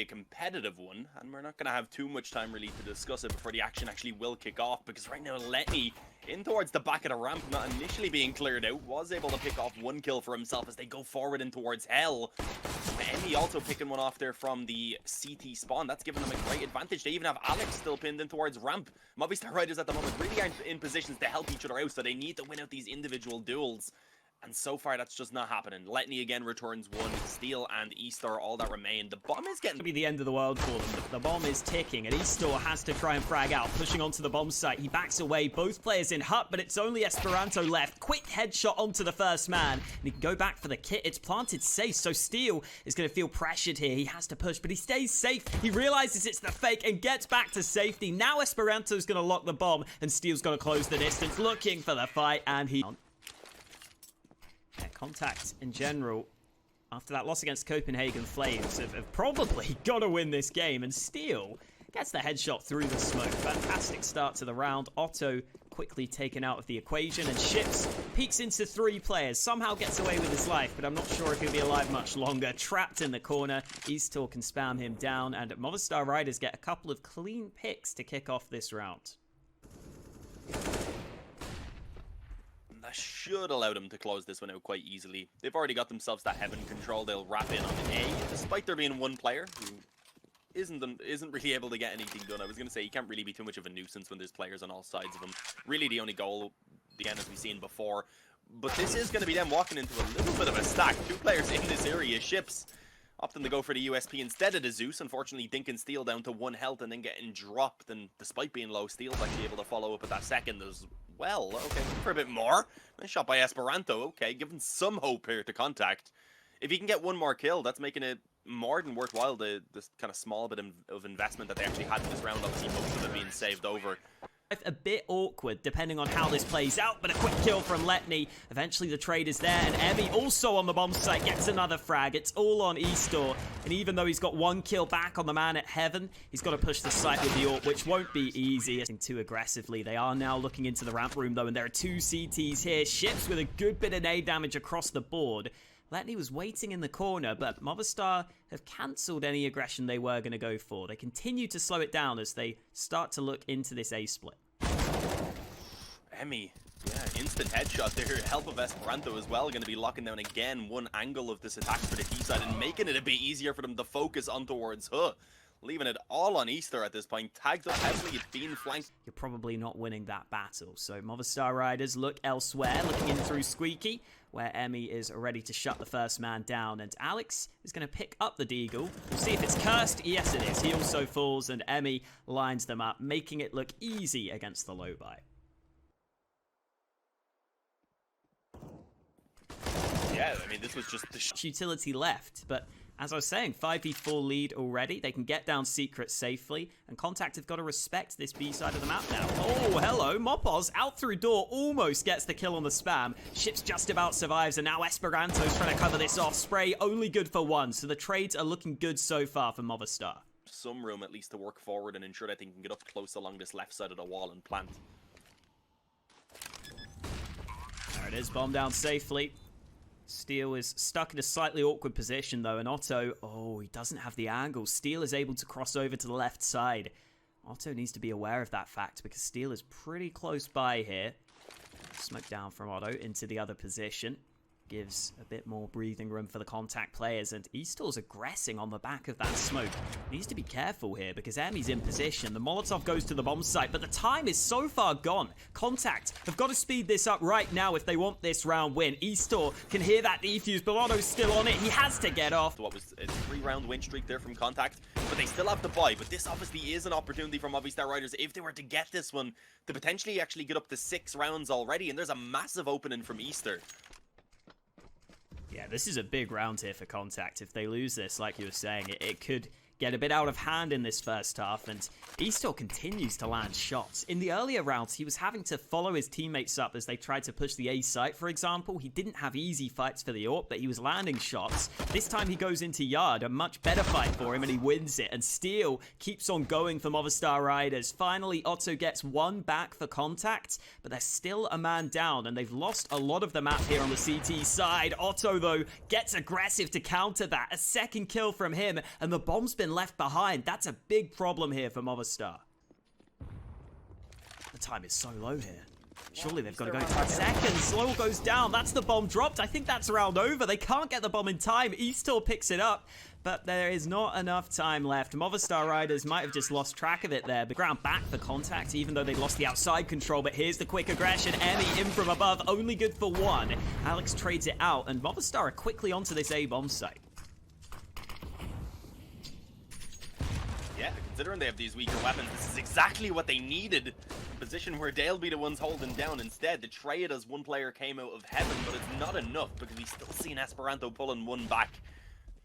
be a competitive one, and we're not going to have too much time really to discuss it before the action actually will kick off, because right now Letney, in towards the back of the ramp, not initially being cleared out, was able to pick off one kill for himself as they go forward in towards Hell. Emmy also picking one off there from the CT spawn. That's giving them a great advantage. They even have Alex still pinned in towards ramp. Movistar Riders at the moment really aren't in positions to help each other out, so they need to win out these individual duels. And so far, that's just not happening. Letney again returns one. Steel and Eastor, all that remain. The bomb is getting to be the end of the world for them. The bomb is ticking, and Eastor has to try and frag out, pushing onto the bomb site. He backs away, both players in hut, but it's only Esperanto left. Quick headshot onto the first man, and he can go back for the kit. It's planted safe, so Steel is going to feel pressured here. He has to push, but he stays safe. He realizes it's the fake and gets back to safety. Now Esperanto's going to lock the bomb, and Steel's going to close the distance, looking for the fight, and he... Yeah, Contact in general, after that loss against Copenhagen Flames, have probably got to win this game, and Steel gets the headshot through the smoke. Fantastic start to the round. Otto quickly taken out of the equation, and Ships peeks into 3 players, somehow gets away with his life, but I'm not sure if he'll be alive much longer. Trapped in the corner, Eastor can spam him down, and Movistar Riders get a couple of clean picks to kick off this round. That should allow them to close this one out quite easily. They've already got themselves that heaven control. They'll wrap in on A, despite there being one player who isn't really able to get anything done. I was going to say, he can't really be too much of a nuisance when there's players on all sides of him. Really the only goal, again, as we've seen before. But this is going to be them walking into a little bit of a stack. 2 players in this area. Ships opting to go for the USP instead of the Zeus. Unfortunately, dinking Steel down to 1 health and then getting dropped. And despite being low, Steel's actually able to follow up at that second as well. Okay, for a bit more. Nice shot by Esperanto. Okay, giving some hope here to Contact. If he can get 1 more kill, that's making it more than worthwhile, this kind of small bit of investment that they actually had in this round. Obviously, most of it being saved over. A bit awkward depending on how this plays out, but a quick kill from Letney. Eventually the trade is there, and Emmy also on the bomb site gets another frag. It's all on Eastor, and even though he's got 1 kill back on the man at Heaven, he's got to push the site with the AWP, which won't be easy. Too aggressively. They are now looking into the ramp room though, and there are 2 CTs here. Ships with a good bit of nade damage across the board. Letney was waiting in the corner, but Movistar have cancelled any aggression they were going to go for. They continue to slow it down as they start to look into this A split. Emmy, yeah, instant headshot there. Help of Esperanto as well, going to be locking down again one angle of this attack for the T side and making it a bit easier for them to focus on towards Huh. Leaving it all on Eastor at this point. Tagged up heavily, it's being flanked. You're probably not winning that battle, so Movistar Riders look elsewhere, looking in through Squeaky, where Emmy is ready to shut the first man down, and Alex is going to pick up the deagle. We'll see if it's cursed. Yes, it is. He also falls, and Emmy lines them up, making it look easy against the low buy. Yeah, I mean, this was just the utility left, but as I was saying, 5v4 lead already. They can get down secret safely, and Contact have got to respect this B side of the map now. Oh, hello, Mapas out through door, almost gets the kill on the spam. Ships just about survives, and now Esperanto's trying to cover this off. Spray only good for 1, so the trades are looking good so far for Movistar. Some room at least to work forward and ensure that they can get up close along this left side of the wall and plant. There it is, bomb down safely. Steel is stuck in a slightly awkward position though, and Otto, oh, he doesn't have the angle. Steel is able to cross over to the left side. Otto needs to be aware of that fact because Steel is pretty close by here. Smoke down from Otto into the other position. Gives a bit more breathing room for the Contact players, and Eastor's aggressing on the back of that smoke. Needs to be careful here because Emmy's in position. The Molotov goes to the bomb site, but the time is so far gone. Contact have got to speed this up right now if they want this round win. Eastor can hear that defuse, but Otto's still on it. He has to get off. What was a 3-round win streak there from Contact, but they still have to buy. But this obviously is an opportunity for Movistar Riders if they were to get this one to potentially actually get up to 6 rounds already, and there's a massive opening from Eastor. Yeah, this is a big round here for Contact. If they lose this, like you were saying, it could get a bit out of hand in this first half, and Eastor continues to land shots. In the earlier rounds, he was having to follow his teammates up as they tried to push the A site, for example. He didn't have easy fights for the AWP, but he was landing shots. This time he goes into Yard, a much better fight for him, and he wins it. And Steel keeps on going for Movistar Riders. Finally, Otto gets 1 back for Contact, but there's still a man down, and they've lost a lot of the map here on the CT side. Otto, though, gets aggressive to counter that. A second kill from him, and the bomb's been been left behind. That's a big problem here for Movistar. The time is so low here. Surely they've got to go into 5 seconds. Slow goes down. That's the bomb dropped. I think that's round over. They can't get the bomb in time. Eastor picks it up, but there is not enough time left. Movistar Riders might have just lost track of it there. But ground back for contact, even though they lost the outside control. But here's the quick aggression. Emmy in from above, only good for one. Alex trades it out, and Movistar are quickly onto this A bomb site. Yeah, considering they have these weaker weapons, this is exactly what they needed. A position where they'll be the ones holding down. Instead, the trade as one player came out of heaven, but it's not enough because we've still seen Esperanto pulling one back.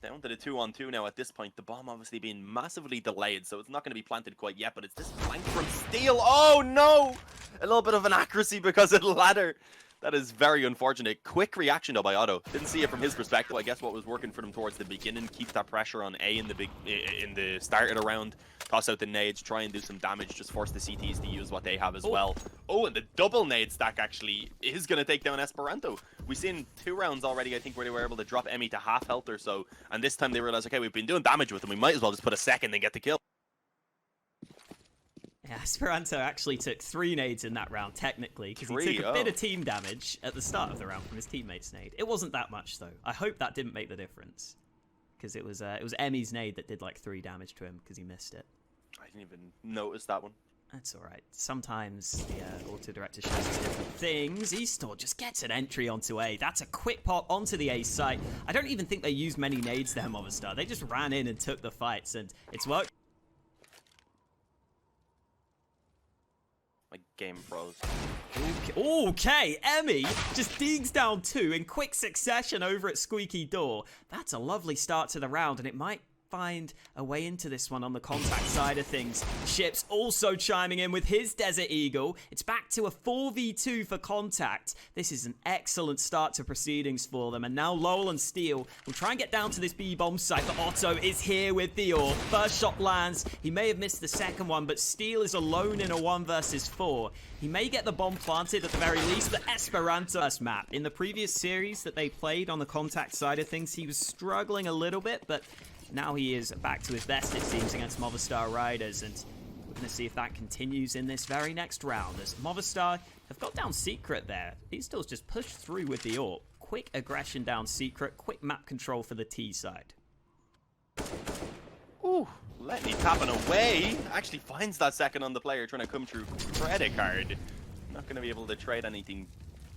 Down to the 2-on-2 now at this point. The bomb obviously being massively delayed, so it's not going to be planted quite yet, but it's this flank from Steel. Oh no! A little bit of an accuracy because of the ladder. That is very unfortunate. Quick reaction though by Otto. Didn't see it from his perspective. I guess what was working for them towards the beginning, keep that pressure on A in the start of the round. Toss out the nades, try and do some damage, just force the CTs to use what they have as well. Oh, and the double nade stack actually is going to take down Esperanto. We've seen 2 rounds already, I think, where they were able to drop Emmy to half health or so. And this time they realized, okay, we've been doing damage with them. We might as well just put a second and get the kill. Yeah, Esperanto actually took 3 nades in that round, technically, because he took a bit of team damage at the start of the round from his teammate's nade. It wasn't that much, though. I hope that didn't make the difference, because it was Emmy's nade that did like 3 damage to him because he missed it. I didn't even notice that one. That's all right. Sometimes the auto director shows us different things. Eastor just gets an entry onto A. That's a quick pop onto the A site. I don't even think they used many nades there, Movistar. They just ran in and took the fights, and it's worked. My game froze. Okay, Emmy just digs down 2 in quick succession over at Squeaky Door. That's a lovely start to the round, and it might find a way into this one on the contact side of things. Ships also chiming in with his Desert Eagle. It's back to a 4v2 for contact. This is an excellent start to proceedings for them. And now Lowell and Steel will try and get down to this B bomb site, but Otto is here with the AWP. First shot lands. He may have missed the second one, but Steel is alone in a 1 versus 4. He may get the bomb planted at the very least, but Esperanto first map. In the previous series that they played on the contact side of things, he was struggling a little bit, but now he is back to his best, it seems, against Movistar Riders, and we're going to see if that continues in this very next round, as Movistar have got down Secret there. Eastor's just pushed through with the AWP. Quick aggression down Secret, quick map control for the T side. Ooh, let me tapping away. Actually finds that second on the player trying to come through credit card. Not going to be able to trade anything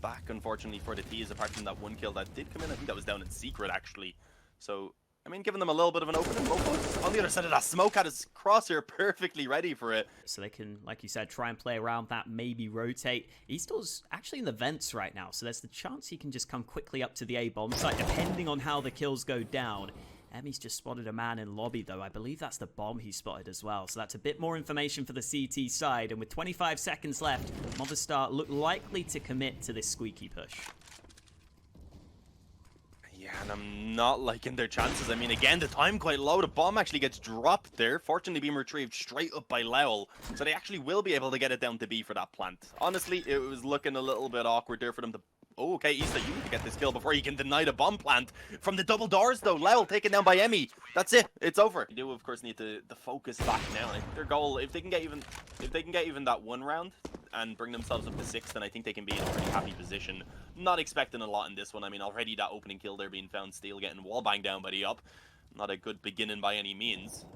back, unfortunately, for the T's, apart from that one kill that did come in. I think that was down in Secret, actually. So I mean, giving them a little bit of an opening. Mofos on the other side of that smoke had his crosshair perfectly ready for it. So they can, like you said, try and play around that, maybe rotate. Eastor's actually in the vents right now, so there's the chance he can just come quickly up to the A bomb site, depending on how the kills go down. Emmy's just spotted a man in lobby, though. I believe that's the bomb he spotted as well. So that's a bit more information for the CT side. And with 25 seconds left, Movistar look likely to commit to this squeaky push. Yeah, and I'm not liking their chances. I mean, again, the time quite low. The bomb actually gets dropped there, fortunately being retrieved straight up by Lowell. So they actually will be able to get it down to B for that plant. Honestly, it was looking a little bit awkward there for them to... Oh, okay, Ista, you need to get this kill before you can deny the bomb plant. From the double doors, though, Lowell taken down by Emmy. That's it. It's over. You do, of course, need to focus back now. I think their goal, if they can get even that one round and bring themselves up to 6, then I think they can be in a pretty happy position. Not expecting a lot in this one. I mean, already that opening kill there being found, Steel getting wall banged down by the up. Not a good beginning by any means.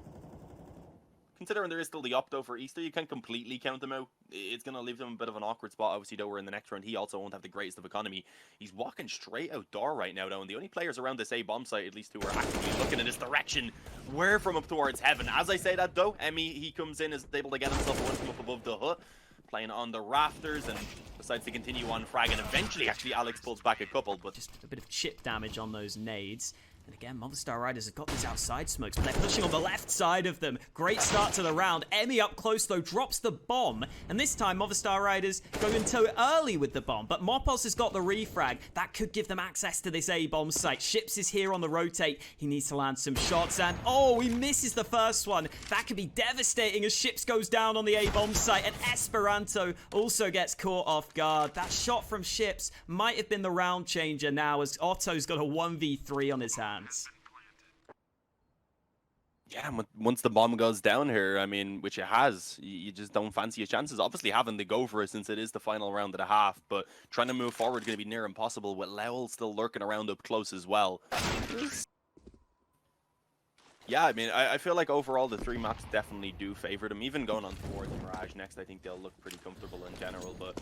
Considering there is still the up, though, for Easter, you can't completely count them out. It's going to leave them a bit of an awkward spot, obviously, though, we're in the next round. He also won't have the greatest of economy. He's walking straight outdoor right now, though, and the only players around this A bomb site, at least who are actively looking in this direction, were from up towards heaven. As I say that, though, Emmy, he comes in, is able to get himself one from up above the hut, playing on the rafters, and decides to continue on frag, and eventually, actually, Alex pulls back a couple, but... Just a bit of chip damage on those nades. And again, Movistar Riders have got these outside smokes, but they're pushing on the left side of them. Great start to the round. Emmy up close, though, drops the bomb. And this time, Movistar Riders go into it early with the bomb. But Mapas has got the refrag. That could give them access to this A-bomb site. Ships is here on the rotate. He needs to land some shots. And, oh, he misses the first one. That could be devastating as Ships goes down on the A-bomb site. And Esperanto also gets caught off guard. That shot from Ships might have been the round changer now, as Otto's got a 1v3 on his hands. Yeah, and once the bomb goes down here, I mean, which it has, you just don't fancy your chances. Obviously, having to go for it since it is the final round of the half, but trying to move forward going to be near impossible with Lowell still lurking around up close as well. Yeah, I mean, I feel like overall the three maps definitely do favor them. Even going on towards Mirage next, I think they'll look pretty comfortable in general, but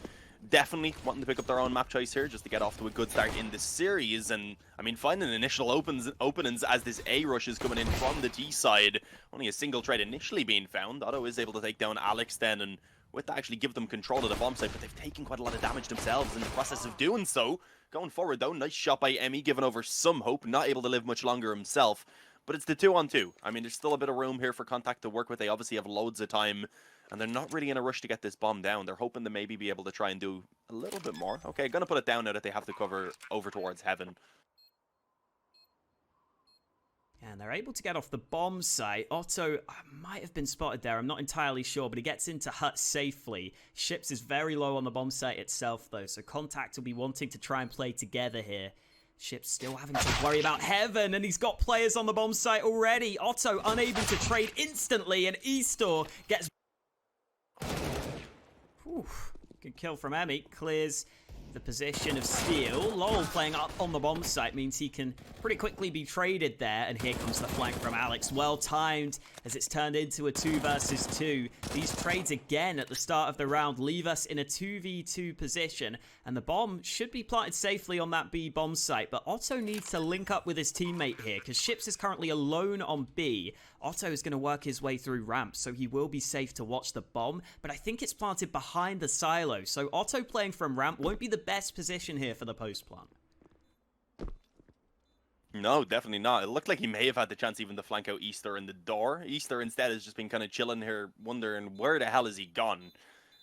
definitely wanting to pick up their own map choice here just to get off to a good start in the series. And, I mean, finding initial openings as this A rush is coming in from the T side. Only a single trade initially being found. Otto is able to take down Alex then, and with that actually give them control of the bomb site, but they've taken quite a lot of damage themselves in the process of doing so. Going forward, though, nice shot by Emmy, giving over some hope, not able to live much longer himself. But it's the 2-on-2. I mean, there's still a bit of room here for Contact to work with. They obviously have loads of time, and they're not really in a rush to get this bomb down. They're hoping to maybe be able to try and do a little bit more. Okay, gonna put it down now that they have to cover over towards Heaven. And they're able to get off the bomb site. Otto might have been spotted there. I'm not entirely sure, but he gets into Hut safely. Ships is very low on the bomb site itself, though, so Contact will be wanting to try and play together here. Ships still having to worry about Heaven, and he's got players on the bomb site already. Otto unable to trade instantly, and Este gets... Whew. Good kill from Emmy. Clears the position of Steel. Lowell playing up on the bomb site means he can pretty quickly be traded there, and here comes the flank from Alex. Well timed as it's turned into a 2 versus 2. These trades again at the start of the round leave us in a 2v2 position, and the bomb should be planted safely on that B bomb site, but Otto needs to link up with his teammate here because Ships is currently alone on B. Otto is going to work his way through ramp, so he will be safe to watch the bomb, but I think it's planted behind the silo, so Otto playing from ramp won't be the best position here for the post plant. No, definitely not. It looked like he may have had the chance even to flank out Este in the door. Este instead has just been kind of chilling here, wondering where the hell is he gone.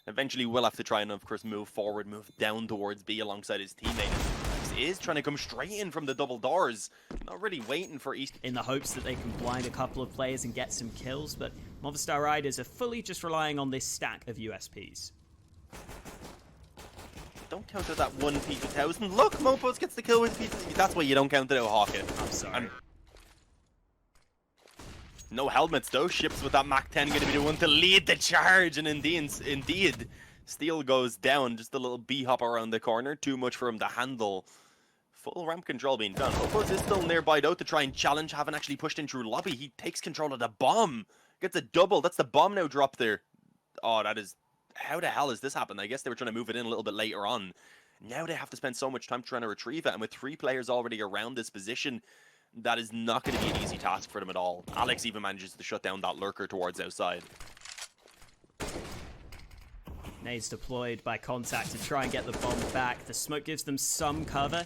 Eventually we'll have to try and, of course, move forward, move down towards B alongside his teammate. He is trying to come straight in from the double doors. Not really waiting for Este. In the hopes that they can blind a couple of players and get some kills, but Movistar Riders are fully just relying on this stack of USPs. Don't count out that 1 P2000. Look, Mopos gets the kill with P2000. That's why you don't count it out, Hawkett. I'm sorry. No helmets, though. Ships with that Mach 10 going to be the one to lead the charge. And indeed, Steel goes down. Just a little B-hop around the corner. Too much for him to handle. Full ramp control being done. Mopos is still nearby, though, to try and challenge. Haven't actually pushed in through lobby. He takes control of the bomb. Gets a double. That's the bomb now dropped there. Oh, that is... How the hell has this happened? I guess they were trying to move it in a little bit later on. Now they have to spend so much time trying to retrieve it, and with 3 players already around this position, that is not going to be an easy task for them at all. Alex even manages to shut down that lurker towards outside. Nades deployed by Contact to try and get the bomb back. The smoke gives them some cover,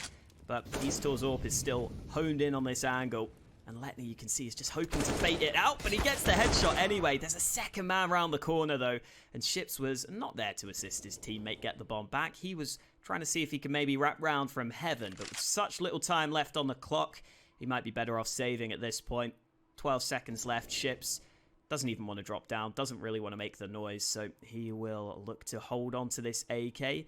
but Easter's AWP is still honed in on this angle. And Letney, you can see, is just hoping to bait it out, but he gets the headshot anyway. There's a second man around the corner, though, and Ships was not there to assist his teammate get the bomb back. He was trying to see if he could maybe wrap round from Heaven, but with such little time left on the clock, he might be better off saving at this point. 12 seconds left. Ships doesn't even want to drop down, doesn't really want to make the noise, so he will look to hold on to this AK.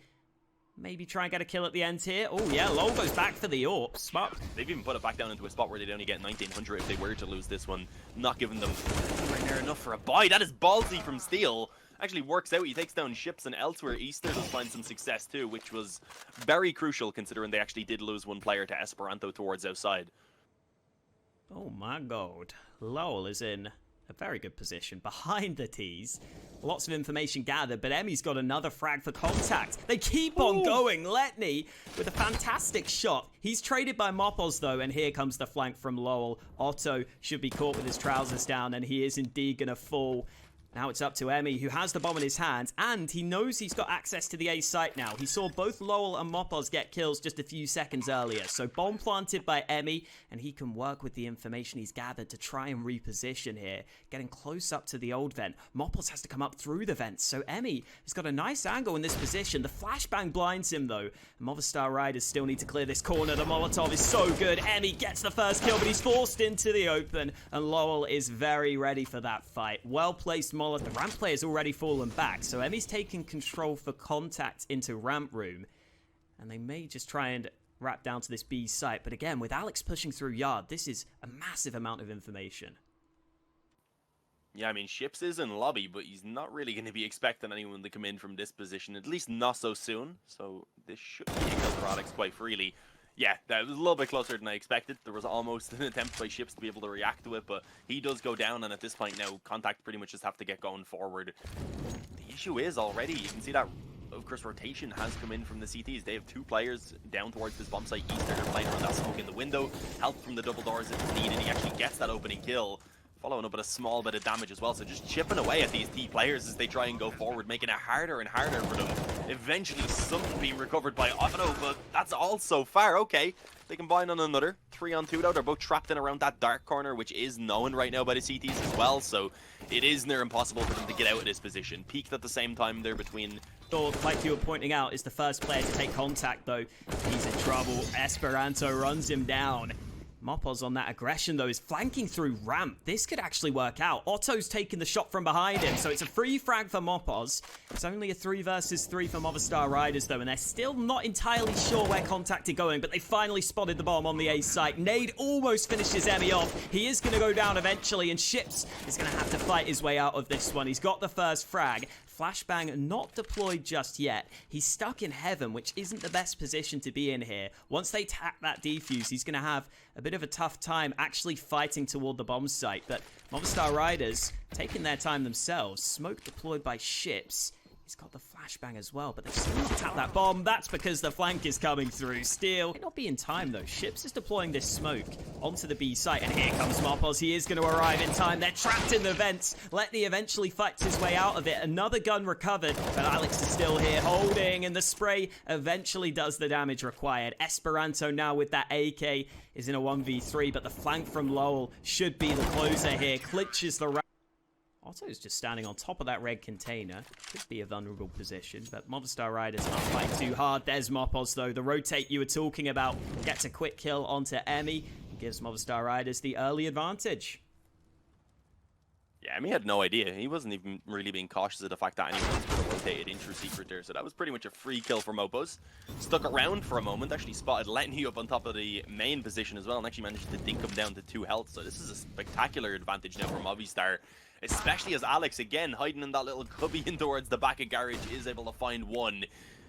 Maybe try and get a kill at the end here. Oh, yeah, Lowell goes back for the AWP. Smart. They've even put it back down into a spot where they'd only get 1900 if they were to lose this one. Not giving them anywhere near enough for a buy. That is ballsy from Steel. Actually works out. He takes down Ships, and elsewhere Este does find some success too, which was very crucial considering they actually did lose 1 player to Esperanto towards outside. Oh, my God. Lowell is in a very good position behind the T's. Lots of information gathered, but Emmy's got another frag for Contact. They keep on going. Letney with a fantastic shot. He's traded by Mapas, though, and here comes the flank from Lowell. Otto should be caught with his trousers down, and he is indeed going to fall. Now it's up to Emmy, who has the bomb in his hands, and he knows he's got access to the A site now. He saw both Lowell and Mapas get kills just a few seconds earlier. So bomb planted by Emmy, and he can work with the information he's gathered to try and reposition here. Getting close up to the old vent. Mapas has to come up through the vents, so Emmy has got a nice angle in this position. The flashbang blinds him, though. Movistar Riders still need to clear this corner. The Molotov is so good. Emmy gets the first kill, but he's forced into the open, and Lowell is very ready for that fight. Well-placed Molotov. The ramp player's already fallen back, so Emmy's taking control for Contact into ramp room, and they may just try and wrap down to this B site, but again, with Alex pushing through yard, this is a massive amount of information. Yeah, I mean, Ships is in lobby, but he's not really going to be expecting anyone to come in from this position, at least not so soon. So this should be a kill for Alex quite freely. Yeah, that was a little bit closer than I expected. There was almost an attempt by Ships to be able to react to it, but he does go down, and at this point now, Contact pretty much just have to get going forward. The issue is already, you can see that, of course, rotation has come in from the CTs. They have 2 players down towards this bomb site. Easter playing around that smoke in the window. Help from the double doors if it's needed. He actually gets that opening kill, following up with a small bit of damage as well. So just chipping away at these T players as they try and go forward, making it harder and harder for them. Eventually, something being recovered by Otto, but that's all so far. Okay, they combine on another 3-on-2 though. They're both trapped in around that dark corner, which is known right now by the CTs as well. So it is near impossible for them to get out of this position. Peaked at the same time there between. Like you were pointing out, is the first player to take contact, though. He's in trouble. Esperanto runs him down. Mapas on that aggression, though, is flanking through ramp. This could actually work out. Otto's taking the shot from behind him, so it's a free frag for Mapas. It's only a 3 versus 3 for Movistar Riders, though, and they're still not entirely sure where Contact are going, but they finally spotted the bomb on the A site. Nade almost finishes Emmy off. He is going to go down eventually, and Ships is going to have to fight his way out of this one. He's got the first frag. Flashbang not deployed just yet. He's stuck in heaven, which isn't the best position to be in here. Once they tap that defuse, he's going to have a bit of a tough time actually fighting toward the bomb site. But Movistar Riders taking their time themselves. Smoke deployed by Ships. He's got the flashbang as well, but they've still not tapped that bomb. That's because the flank is coming through. Steel might not be in time, though. Ships is deploying this smoke onto the B site, and here comes Mapas. He is going to arrive in time. They're trapped in the vents. Letney eventually fights his way out of it. Another gun recovered, but Alex is still here holding, and the spray eventually does the damage required. Esperanto now with that AK is in a 1v3, but the flank from Lowell should be the closer here. Clinches the round. Otto's just standing on top of that red container. Could be a vulnerable position, but Movistar Riders aren't fighting too hard. There's Mapas, though. The rotate you were talking about gets a quick kill onto Emmy. Gives Movistar Riders the early advantage. Yeah, Emmy had no idea. He wasn't even really being cautious of the fact that anyone was going to rotate into secret there. So that was pretty much a free kill for Mapas. Stuck around for a moment. Actually spotted Letney up on top of the main position as well, and actually managed to dink him down to 2 health. So this is a spectacular advantage now for Movistar. Especially as Alex, again, hiding in that little cubby in towards the back of garage, is able to find one.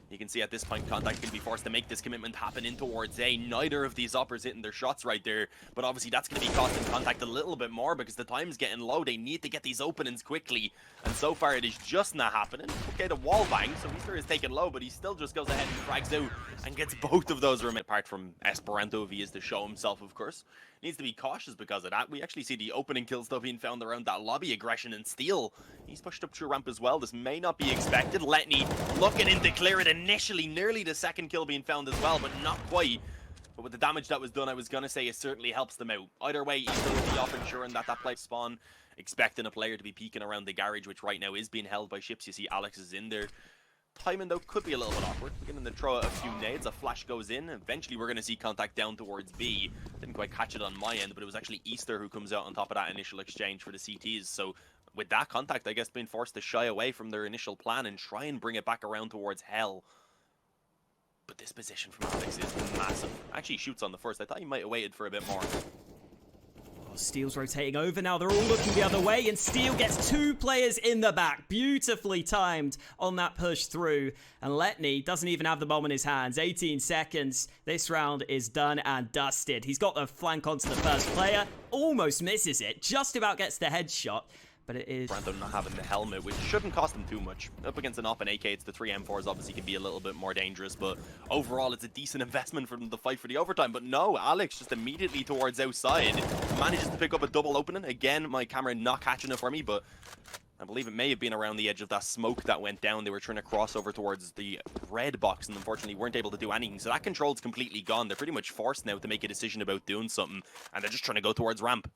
You can see at this point, Contact can be forced to make this commitment happen in towards A. Neither of these uppers hitting their shots right there, but obviously that's going to be costing Contact a little bit more because the time's getting low. They need to get these openings quickly, and so far it is just not happening. Okay, the wall bang, so Easter is taken low, but he still just goes ahead and frags out and gets both of those remain. Apart from Esperanto, if he is to show himself, of course. Needs to be cautious because of that. We actually see the opening kills though being found around that lobby. Aggression and Steel. He's pushed up through ramp as well. This may not be expected. Letney looking in to clear it initially. Nearly the second kill being found as well, but not quite. But with the damage that was done, I was going to say it certainly helps them out. Either way, Easter will be off ensuring that that play spawn. Expecting a player to be peeking around the garage, which right now is being held by Ships. You see Alex is in there. Timing, though, could be a little bit awkward. Beginning to throw out a few nades. A flash goes in. Eventually, we're going to see Contact down towards B. Didn't quite catch it on my end, but it was actually Easter who comes out on top of that initial exchange for the CTs. So, with that Contact, I guess, being forced to shy away from their initial plan and try and bring it back around towards Hell. But this position from Alex is massive. Actually, he shoots on the first. I thought he might have waited for a bit more. Steel's rotating over now. They're all looking the other way, and Steel gets 2 players in the back. Beautifully timed on that push through. And Letney doesn't even have the bomb in his hands. 18 seconds. This round is done and dusted. He's got the flank onto the first player. Almost misses it. Just about gets the headshot. But it is... Brando not having the helmet, which shouldn't cost him too much. Up against an open AK, it's the 3 M4s obviously can be a little bit more dangerous, but overall it's a decent investment for them to fight for the overtime. But no, Alex just immediately towards outside manages to pick up a double opening. Again, my camera not catching it for me, but I believe it may have been around the edge of that smoke that went down. They were trying to cross over towards the red box and unfortunately weren't able to do anything. So that control's completely gone. They're pretty much forced now to make a decision about doing something, and they're just trying to go towards ramp.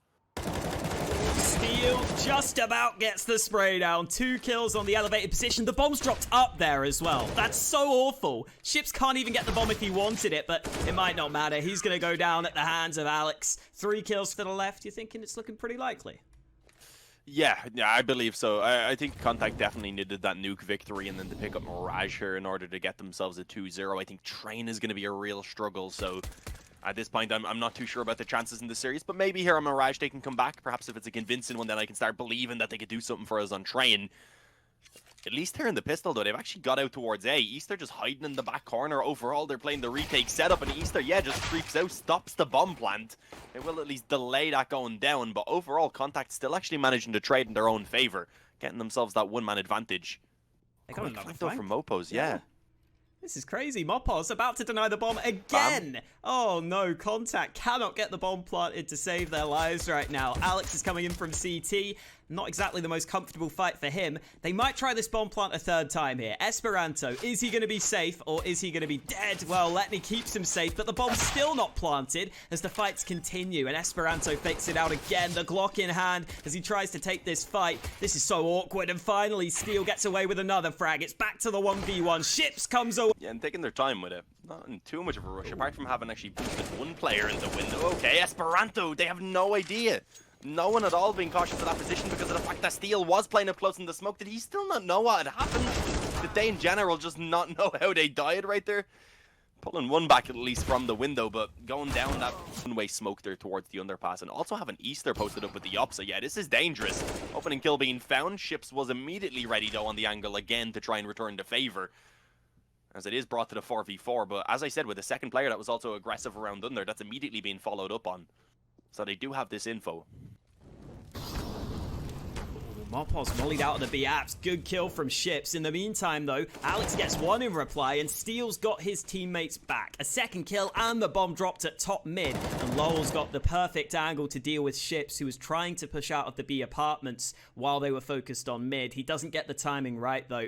Steel just about gets the spray down. 2 kills on the elevated position. The bomb's dropped up there as well. That's so awful. Ships can't even get the bomb if he wanted it, but it might not matter. He's going to go down at the hands of Alex. 3 kills to the left. You're thinking it's looking pretty likely? Yeah, I believe so. I think Contact definitely needed that Nuke victory and then to pick up Mirage here in order to get themselves a 2-0. I think Train is going to be a real struggle, so... At this point, I'm not too sure about the chances in the series, but maybe here on Mirage they can come back. Perhaps if it's a convincing one, then I can start believing that they could do something for us on train. At least here in the pistol, though, they've actually got out towards A. Easter just hiding in the back corner. Overall, they're playing the retake setup, and Easter, yeah, just creeps out, stops the bomb plant. They will at least delay that going down, but overall, Contact still actually managing to trade in their own favor, getting themselves that one-man advantage. They got another flank though from Mopos, yeah. This is crazy. Mopos about to deny the bomb again. Bam. Oh no, Contact cannot get the bomb planted to save their lives right now. Alex is coming in from CT. Not exactly the most comfortable fight for him. They might try this bomb plant a third time here. Esperanto, is he going to be safe or is he going to be dead? Well, Letney keeps him safe, but the bomb's still not planted as the fights continue. And Esperanto fakes it out again, the Glock in hand as he tries to take this fight. This is so awkward, and finally Steel gets away with another frag. It's back to the 1v1. Ships comes away. Yeah, and taking their time with it. Not in too much of a rush, apart from having actually boosted one player in the window. Okay, Esperanto, they have no idea. No one at all being cautious of that position because of the fact that Steel was playing up close in the smoke. Did he still not know what had happened? Did they in general just not know how they died right there? Pulling one back at least from the window, but going down that one-way smoke there towards the underpass, and also having Easter posted up with the op. So yeah, this is dangerous. Opening kill being found. Ships was immediately ready though on the angle again to try and return the favor, as it is brought to the 4v4. But as I said, with the second player that was also aggressive around under, that's immediately being followed up on. So they do have this info. Mopos mollied out of the B-apps. Good kill from Ships. In the meantime, though, Alex gets one in reply, and Steel's got his teammates back. A second kill, and the bomb dropped at top mid. And Lowell's got the perfect angle to deal with Ships, who was trying to push out of the B apartments while they were focused on mid. He doesn't get the timing right, though.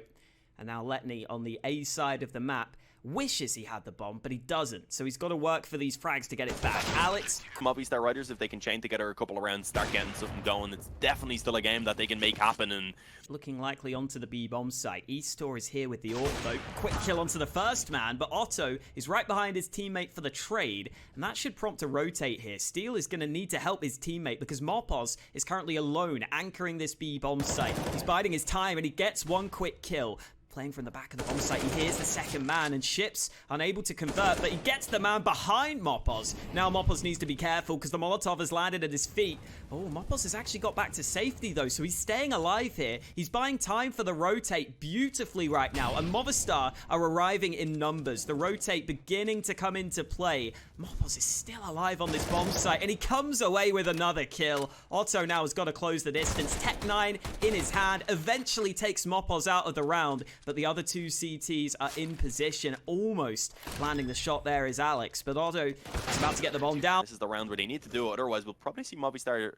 And now Letney on the A side of the map wishes he had the bomb, but he doesn't. So he's got to work for these frags to get it back. Alex. Movistar Riders, if they can chain together a couple of rounds, start getting something going, it's definitely still a game that they can make happen. And looking likely onto the B bomb site. Eastor is here with the AWP though. Quick kill onto the first man, but Otto is right behind his teammate for the trade, and that should prompt a rotate here. Steel is going to need to help his teammate because Mopos is currently alone anchoring this B bomb site. He's biding his time and he gets one quick kill. Playing from the back of the bomb site, he hears the second man, and Ships unable to convert, but he gets the man behind Mopos. Now Mopos needs to be careful because the Molotov has landed at his feet. Oh, Mopos has actually got back to safety though, so he's staying alive here. He's buying time for the rotate beautifully right now, and Movistar are arriving in numbers. The rotate beginning to come into play. Mopos is still alive on this bomb site, and he comes away with another kill. Otto now has got to close the distance. Tech 9 in his hand, eventually takes Mopos out of the round. But the other two CTs are in position. Almost landing the shot there is Alex. But Otto is about to get the bomb down. This is the round where they need to do it. Otherwise, we'll probably see Movistar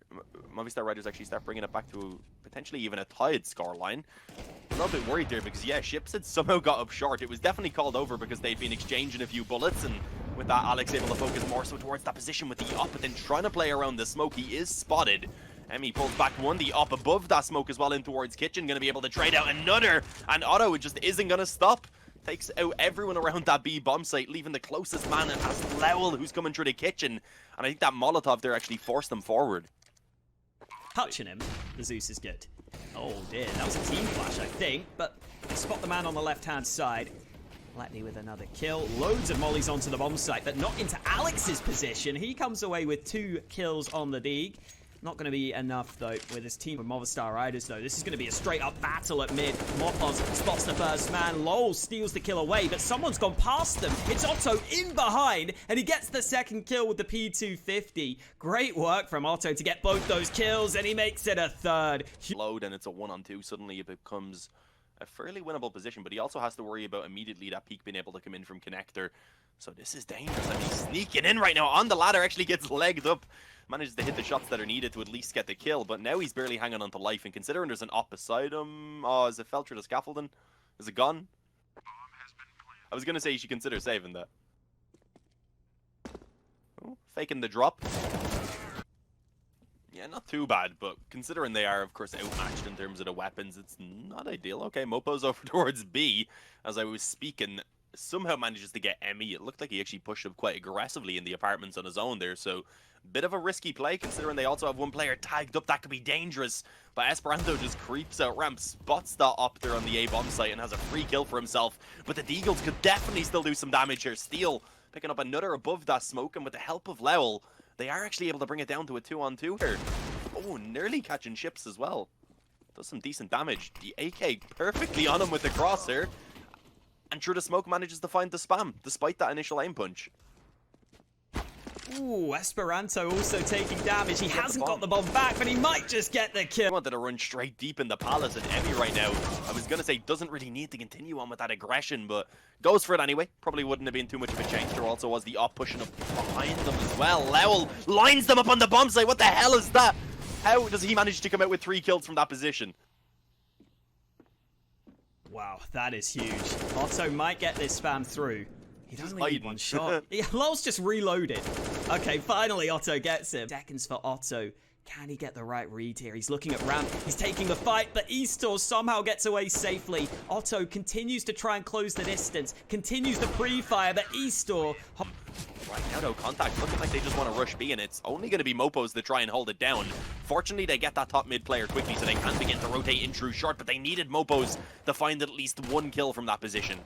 Riders actually start bringing it back to potentially even a tied scoreline. I'm a little bit worried there because, yeah, Ships had somehow got up short. It was definitely called over because they'd been exchanging a few bullets. And with that, Alex able to focus more so towards that position with the op. But then trying to play around the smoke, he is spotted. Emmy pulls back one, the op above that smoke as well in towards Kitchen, going to be able to trade out another, and Otto just isn't going to stop. Takes out everyone around that B bomb site, leaving the closest man, and has Lowell who's coming through the Kitchen, and I think that Molotov there actually forced them forward. Touching him, the Zeus is good. Oh dear, that was a team flash I think, but they spot the man on the left-hand side. Letney with another kill. Loads of mollies onto the bomb site, but not into Alex's position. He comes away with 2 kills on the dig. Not going to be enough, though, with his team of Movistar Riders, though. This is going to be a straight-up battle at mid. Mopos spots the first man. Lowell steals the kill away, but someone's gone past them. It's Otto in behind, and he gets the second kill with the P250. Great work from Otto to get both those kills, and he makes it a third. Load, and it's a 1-on-2. Suddenly it becomes a fairly winnable position, but he also has to worry about immediately that peak being able to come in from connector. So this is dangerous. I mean, he's sneaking in right now on the ladder, actually gets legged up. Manages to hit the shots that are needed to at least get the kill, but now he's barely hanging on to life. And considering there's an op beside him, oh, is it fell through the scaffolding? Is it gone? I was going to say you should consider saving that. Oh, faking the drop. Yeah, not too bad, but considering they are, of course, outmatched in terms of the weapons, it's not ideal. Okay, Mopo's over towards B, as I was speaking. Somehow manages to get Emmy. It looked like he actually pushed up quite aggressively in the apartments on his own there, so bit of a risky play considering they also have one player tagged up. That could be dangerous, but Esperanto just creeps out ramp, spots that op there on the A bomb site, and has a free kill for himself. But the Deagles could definitely still do some damage here. Steel picking up another above that smoke, and with the help of Lowell, they are actually able to bring it down to a 2-on-2 here. Oh, nearly catching ships as well. Does some decent damage. The AK perfectly on him with the crosshair. And through the smoke manages to find the spam, despite that initial aim punch. Ooh, Esperanto also taking damage. He hasn't got the bomb back, but he might just get the kill. He wanted to run straight deep in the palace, and Emmy right now, I was going to say, doesn't really need to continue on with that aggression, but goes for it anyway. Probably wouldn't have been too much of a change. There also was the op pushing up behind them as well. Lowell lines them up on the bomb site. What the hell is that? How does he manage to come out with 3 kills from that position? Wow, that is huge. Otto might get this spam through. He doesn't need one shot. Lowell's just reloaded. Okay, finally Otto gets him. Seconds for Otto. Can he get the right read here? He's looking at ramp. He's taking the fight, but Eastor somehow gets away safely. Otto continues to try and close the distance. Continues to pre-fire, but Eastor... Right now, though, Contact looking like they just want to rush B, and it's only going to be Mopos that try and hold it down. Fortunately, they get that top mid player quickly, so they can begin to rotate in through short, but they needed Mopos to find at least 1 kill from that position.